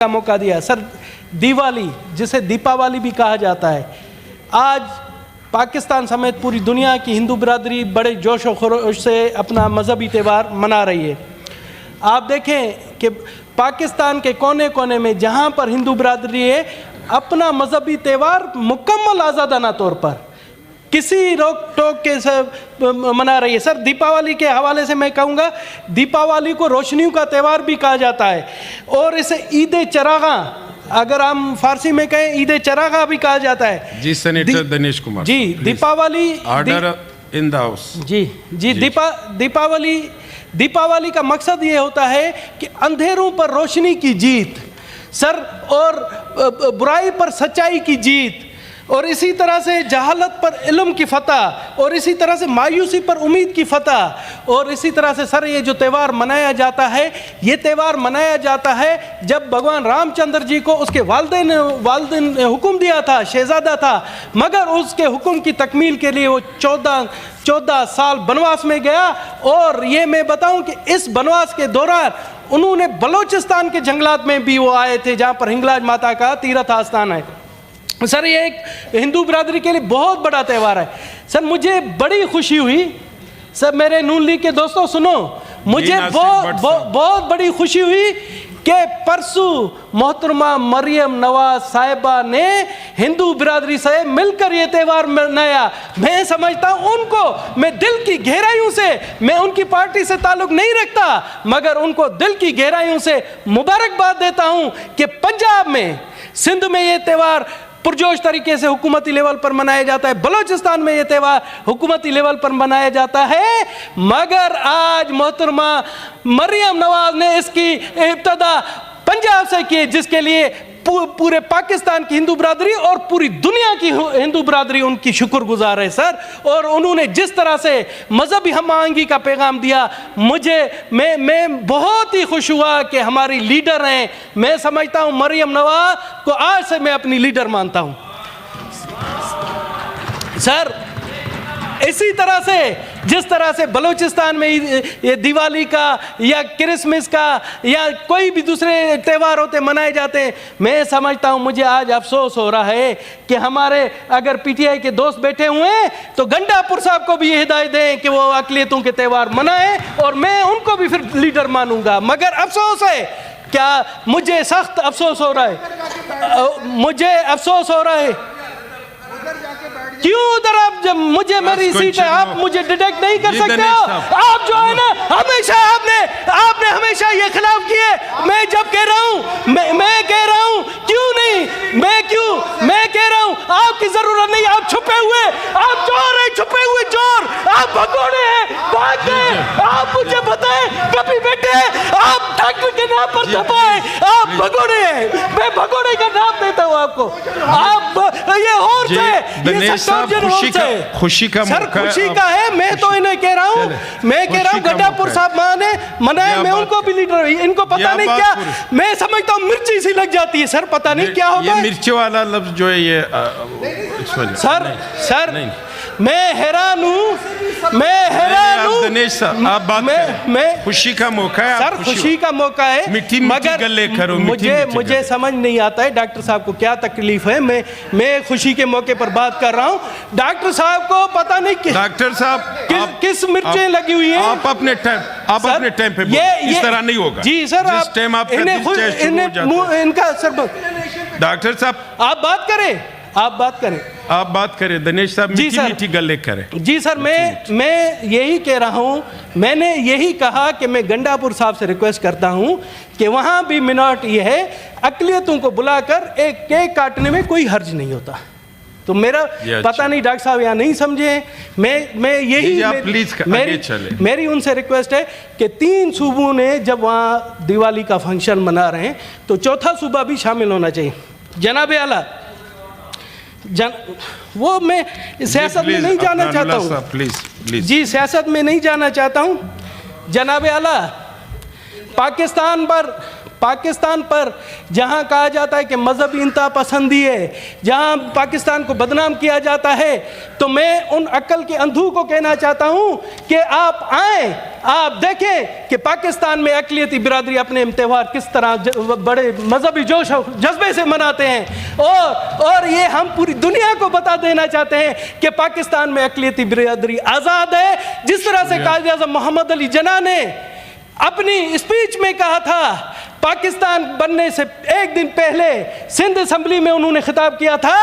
का मौका दिया। सर, दिवाली जिसे दीपावली भी कहा जाता है, आज पाकिस्तान समेत पूरी दुनिया की हिंदू बिरादरी बड़े जोश और खरोश से अपना मजहबी त्यौहार मना रही है। आप देखें कि पाकिस्तान के कोने कोने में जहाँ पर हिंदू बिरादरी है, अपना मजहबी त्यौहार मुकम्मल आज़ादाना तौर पर किसी रोक टोक के सब मना रही है। सर, दीपावली के हवाले से मैं कहूँगा, दीपावली को रोशनियों का त्यौहार भी कहा जाता है और इसे ईद चरागा, अगर हम फारसी में कहें ईद चरागा भी कहा जाता है। जी senator Dinesh Kumar ji, Deepawali order in the house. जी दीपावली का मकसद ये होता है कि अंधेरों पर रोशनी की जीत, सर, और बुराई पर सच्चाई की जीत, और इसी तरह से जहालत पर इल्म की फतह, और इसी तरह से मायूसी पर उम्मीद की फतह। और इसी तरह से सर, ये जो त्यौहार मनाया जाता है, ये त्यौहार मनाया जाता है जब भगवान रामचंद्र जी को उसके वालिदैन ने हुक्म दिया था, शहजादा था, मगर उसके हुक्म की तकमील के लिए वो 14 साल बनवास में गया। और ये मैं बताऊं कि इस बनवास के दौरान उन्होंने बलोचिस्तान के जंगलात में भी वो आए थे, जहाँ पर हिंगलाज माता का तीर्थ आस्थान है। सर, ये एक हिंदू बिरादरी के लिए बहुत बड़ा त्यौहार है। सर, मुझे बड़ी खुशी हुई, सर मेरे नून लीग के दोस्तों सुनो, मुझे बहुत बड़ी खुशी हुई कि परसों मोहतरमा मरियम नवाज साहिबा ने हिंदू बिरादरी से मिलकर ये त्यौहार मनाया। मैं समझता हूँ उनको, मैं दिल की गहराइयों से, मैं उनकी पार्टी से ताल्लुक नहीं रखता, मगर उनको दिल की गहराइयों से मुबारकबाद देता हूँ कि पंजाब में, सिंध में ये त्यौहार पुरजोश तरीके से हुकूमती लेवल पर मनाया जाता है, बलोचिस्तान में ये त्यौहार हुकूमती लेवल पर मनाया जाता है, मगर आज मोहतरमा मरियम नवाज ने इसकी इब्तदा पंजाब से की, जिसके लिए पूरे पाकिस्तान की हिंदू बिरादरी और पूरी दुनिया की हिंदू बिरादरी उनकी शुक्रगुजार है। सर, और उन्होंने जिस तरह से मजहबी हम आहंगी का पैगाम दिया, मैं बहुत ही खुश हुआ कि हमारी लीडर हैं। मैं समझता हूं मरियम नवाज को आज से मैं अपनी लीडर मानता हूं। सर, इसी तरह से जिस तरह से बलूचिस्तान में ये दिवाली का या क्रिसमस का या कोई भी दूसरे त्यौहार होते मनाए जाते हैं, मैं समझता हूं, मुझे आज अफसोस हो रहा है कि हमारे अगर पीटीआई के दोस्त बैठे हुए हैं तो गंडापुर साहब को भी ये हिदायत दें कि वो अक़लियतों के त्यौहार मनाएं और मैं उनको भी फिर लीडर मानूंगा। मगर अफसोस है, क्या मुझे सख्त अफसोस हो रहा है, मुझे अफसोस हो रहा है। क्यों उधर आप, जब मुझे मेरी सीट है, आप मुझे डिटेक्ट नहीं कर सकते हो। आप जो है ना, हमेशा आपने हमेशा ये खिलाफ किए। मैं जब कह रहा हूँ, मैं कह रहा हूँ, क्यों नहीं, मैं कह रहा हूँ, आपकी जरूरत नहीं, आप छुपे हुए, आप चोर हैं, छुपे हुए चोर, आप भगोड़े हैं, भाग गए। आप मुझे बताएं, कभी बेटे आप डॉक्टर के नाम पर छुपाए, आप भगोड़े हैं, मैं भगोड़े का नाम देता हूँ आपको। आप ये और से खुशी का सर, खुशी का है। मैं तो इन्हें कह रहा हूँ, गंडापुर साहब मनाए, मैं उनको भी लीडर, इनको पता नहीं क्या, मैं समझता हूँ मिर्ची सी लग जाती है। सर, पता नहीं क्या होता है। मिर्ची वाला लफ्ज जो है ये सर, मैं हैरान हूँ, दिनेश साहब, आप बात करें। खुशी का मौका है, सर, खुशी का मौका है, मगर गले करो, मुझे समझ नहीं आता है डॉक्टर साहब को क्या तकलीफ है। मैं खुशी के मौके पर बात कर रहा हूँ, डॉक्टर साहब को पता नहीं डॉक्टर साहब किस मिर्चें लगी हुई हैं। आप अपने टाइम पे इस तरह नहीं होगा जी सर। जिस टाइम आप इनका सर, डॉक्टर साहब आप बात करें दिनेश साहब, मीठी गले करें। जी सर, मैं यही कह रहा हूँ, मैंने यही कहा कि मैं गंडापुर साहब से रिक्वेस्ट करता हूँ कि वहाँ भी मिनॉरिटी है, अक़लियतों को बुलाकर एक केक काटने में कोई हर्ज नहीं होता। तो मेरा पता नहीं डॉक्टर साहब यहाँ नहीं समझे, मैं यही मेरी उनसे रिक्वेस्ट है कि 3 सूबों ने जब वहाँ दिवाली का फंक्शन मना रहे हैं तो चौथा सूबा भी शामिल होना चाहिए। जनाब आला, वो मैं सियासत में नहीं जाना चाहता हूँ, प्लीज जी, सियासत में नहीं जाना चाहता हूँ। जनाब आला, पाकिस्तान पर पाकिस्तान पर जहां कहा जाता है कि मजहबी इंतहा पसंदी है, जहां पाकिस्तान को बदनाम किया जाता है, तो मैं उन अक्ल के अंधों को कहना चाहता हूं कि आप आए, आप देखें कि पाकिस्तान में अक़लियती बिरादरी अपने त्यौहार किस तरह बड़े मजहबी जोश और जज्बे से मनाते हैं, और ये हम पूरी दुनिया को बता देना चाहते हैं कि पाकिस्तान में अक़लियती बिरादरी आज़ाद है। जिस तरह से कायदे आज़म मोहम्मद अली जिन्ना ने अपनी स्पीच में कहा था, पाकिस्तान बनने से एक दिन पहले सिंध असेंबली में उन्होंने खिताब किया था,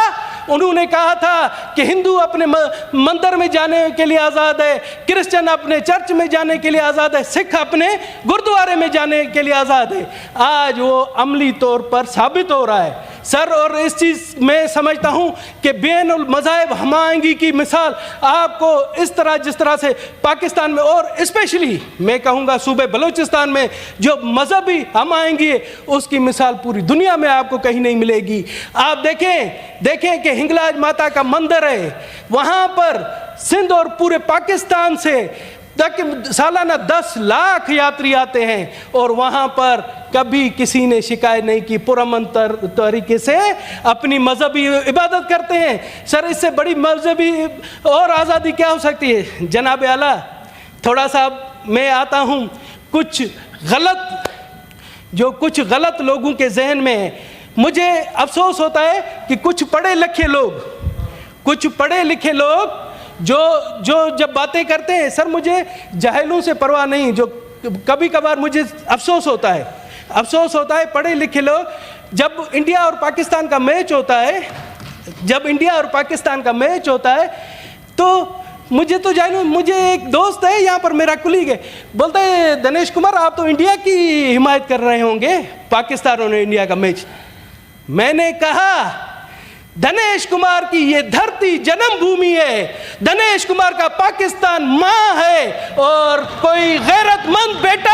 उन्होंने कहा था कि हिंदू अपने मंदिर में जाने के लिए आज़ाद है, क्रिश्चियन अपने चर्च में जाने के लिए आज़ाद है, सिख अपने गुरुद्वारे में जाने के लिए आज़ाद है। आज वो अमली तौर पर साबित हो रहा है सर। और इस चीज़ में समझता हूँ कि बैनुल मज़ाहिब हमायंगी की मिसाल आपको इस तरह, जिस तरह से पाकिस्तान में और स्पेशली मैं कहूँगा सूबे बलूचिस्तान में जो मजहबी हमायंगी है, उसकी मिसाल पूरी दुनिया में आपको कहीं नहीं मिलेगी। आप देखें कि हिंगलाज माता का मंदिर है, वहाँ पर सिंध और पूरे पाकिस्तान से तक सालाना 10 लाख यात्री आते हैं, और वहाँ पर कभी किसी ने शिकायत नहीं की, पुरअमन तरीके से अपनी मजहबी इबादत करते हैं। सर, इससे बड़ी मजहबी और आज़ादी क्या हो सकती है? जनाब आला, थोड़ा सा मैं आता हूँ कुछ गलत लोगों के जहन में है। मुझे अफसोस होता है कि कुछ पढ़े लिखे लोग जो जब बातें करते हैं, सर मुझे जाहिलों से परवाह नहीं, जो कभी कभार मुझे अफसोस होता है पढ़े लिखे लोग, जब इंडिया और पाकिस्तान का मैच होता है तो मुझे एक दोस्त है यहाँ पर, मेरा कुलीग है, बोलता है दिनेश कुमार आप तो इंडिया की हिमायत कर रहे होंगे, पाकिस्तान और इंडिया का मैच। मैंने कहा दिनेश कुमार की ये धरती जन्मभूमि है, दिनेश कुमार का पाकिस्तान माँ है, और कोई गैरतमंद बेटा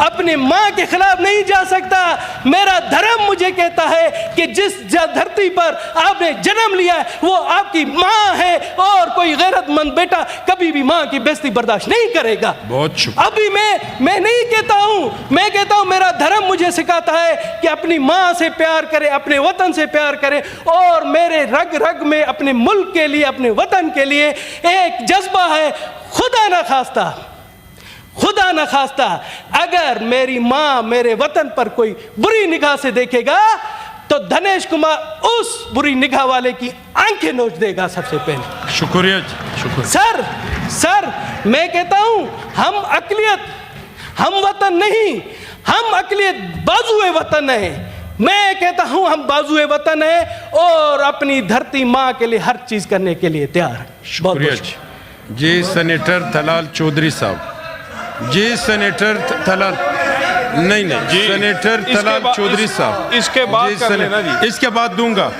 अपनी माँ के खिलाफ नहीं जा सकता। मेरा धर्म मुझे कहता है कि जिस धरती पर आपने जन्म लिया है वो आपकी माँ है, और कोई गैरतमंद बेटा कभी भी माँ की बेइज्जती बर्दाश्त नहीं करेगा। बहुत शुक्रिया। अभी मैं नहीं कहता हूँ, मैं कहता हूँ मेरा धर्म मुझे सिखाता है कि अपनी माँ से प्यार करें, अपने वतन से प्यार करें, और मेरे रग रग में अपने मुल्क के लिए, अपने वतन के लिए एक जज्बा है। खुदा न खास्ता अगर मेरी माँ मेरे वतन पर कोई बुरी निगाह से देखेगा तो दिनेश कुमार उस बुरी निगाह वाले की आंखें नोच देगा सबसे पहले। शुक्रिया। सर मैं कहता हूं हम वतन नहीं, हम अक़लियत बाजुए वतन है। मैं कहता हूं हम बाजुए वतन है और अपनी धरती माँ के लिए हर चीज करने के लिए तैयार है। शुक्रिया जी। सेनेटर तलाल चौधरी साहब जी, सेनेटर तलाल नहीं, सेनेटर तलाल चौधरी साहब, इसके बाद कर लेना जी, इसके बाद दूंगा।